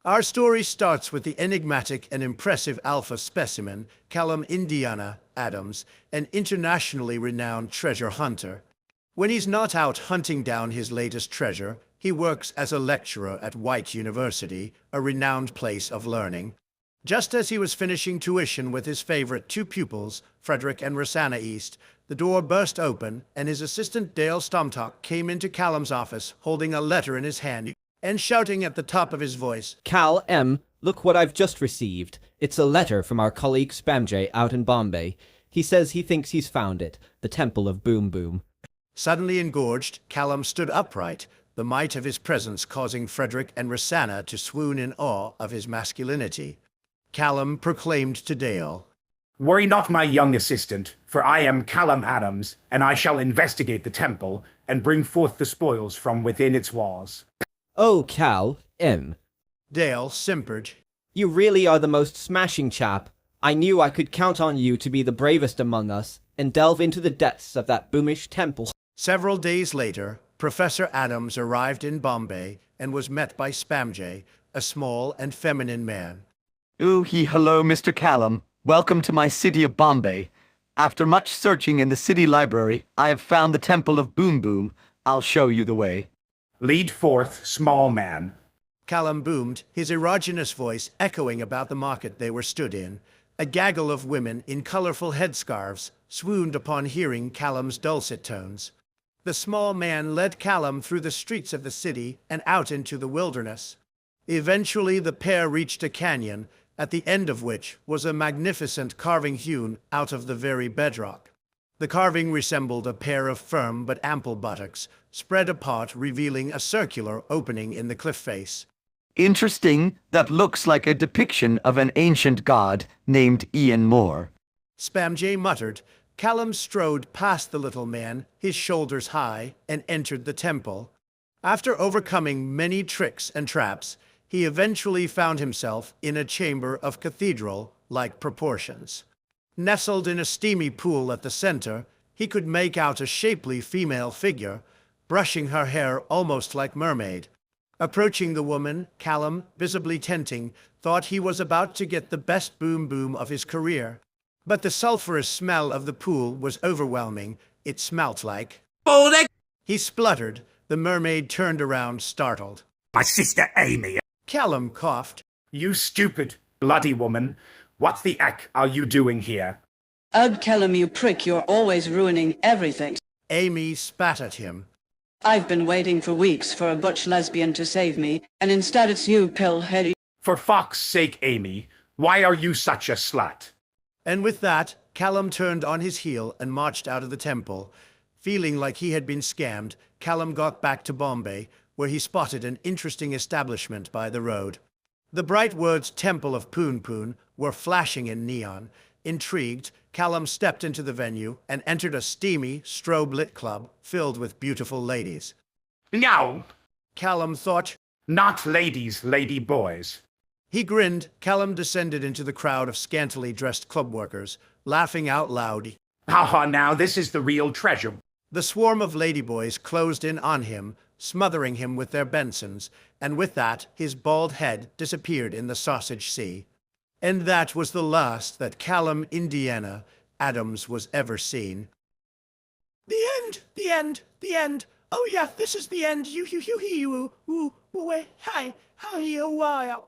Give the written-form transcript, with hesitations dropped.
Our story starts with the enigmatic and impressive alpha specimen, Callum Indiana Adams, an internationally renowned treasure hunter. When he's not out hunting down his latest treasure, he works as a lecturer at Wight University, a renowned place of learning. Just as he was finishing tuition with his favorite two pupils, Frederick and Rosanna East, the door burst open and his assistant Dale Stomtock came into Callum's office holding a letter in his hand and shouting at the top of his voice, Cal M, look what I've just received. It's a letter from our colleague Spamjay out in Bombay. He says he thinks he's found it, the Temple of Boom Boom. Suddenly engorged, Callum stood upright, the might of his presence causing Frederick and Rosanna to swoon in awe of his masculinity. Callum proclaimed to Dale, Worry not, my young assistant, for I am Callum Adams, and I shall investigate the temple and bring forth the spoils from within its walls. Oh, Cal M. Dale simpered. You really are the most smashing chap. I knew I could count on you to be the bravest among us and delve into the depths of that boomish temple. Several days later, Professor Adams arrived in Bombay and was met by Spamjay, a small and feminine man. Hello, Mr. Callum. Welcome to my city of Bombay. After much searching in the city library, I have found the Temple of Boom Boom. I'll show you the way. Lead forth, small man. Callum boomed, his erogenous voice echoing about the market they were stood in. A gaggle of women in colorful headscarves swooned upon hearing Callum's dulcet tones. The small man led Callum through the streets of the city and out into the wilderness. Eventually the pair reached a canyon, at the end of which was a magnificent carving hewn out of the very bedrock. The carving resembled a pair of firm but ample buttocks, spread apart, revealing a circular opening in the cliff face. Interesting, that looks like a depiction of an ancient god named Ian Moore. Spamjay muttered. Callum strode past the little man, his shoulders high, and entered the temple. After overcoming many tricks and traps, he eventually found himself in a chamber of cathedral-like proportions. Nestled in a steamy pool at the center, he could make out a shapely female figure, brushing her hair almost like mermaid. Approaching the woman, Callum, visibly tenting, thought he was about to get the best boom boom of his career. But the sulphurous smell of the pool was overwhelming. It smelt like... Baldy! He spluttered. The mermaid turned around, startled. My sister Aimee. Callum coughed. You stupid, bloody woman. What the heck are you doing here? Ugh, Callum, you prick, you're always ruining everything. Aimee spat at him. I've been waiting for weeks for a butch lesbian to save me, and instead it's you, pillhead. For fuck's sake, Aimee, why are you such a slut? And with that, Callum turned on his heel and marched out of the temple. Feeling like he had been scammed, Callum got back to Bombay, where he spotted an interesting establishment by the road. The bright words Temple of Poon Poon were flashing in neon. Intrigued, Callum stepped into the venue and entered a steamy, strobe-lit club filled with beautiful ladies. No, Callum thought. not ladies, lady boys. He grinned. Callum descended into the crowd of scantily dressed club workers, laughing out loud. Haha, now this is the real treasure. The swarm of ladyboys closed in on him, smothering him with their Bensons, and with that, his bald head disappeared in the sausage sea. And that was the last that Callum Indiana Adams was ever seen. The end, the end, the end. Oh yeah, this is the end. Hi, how you, wow.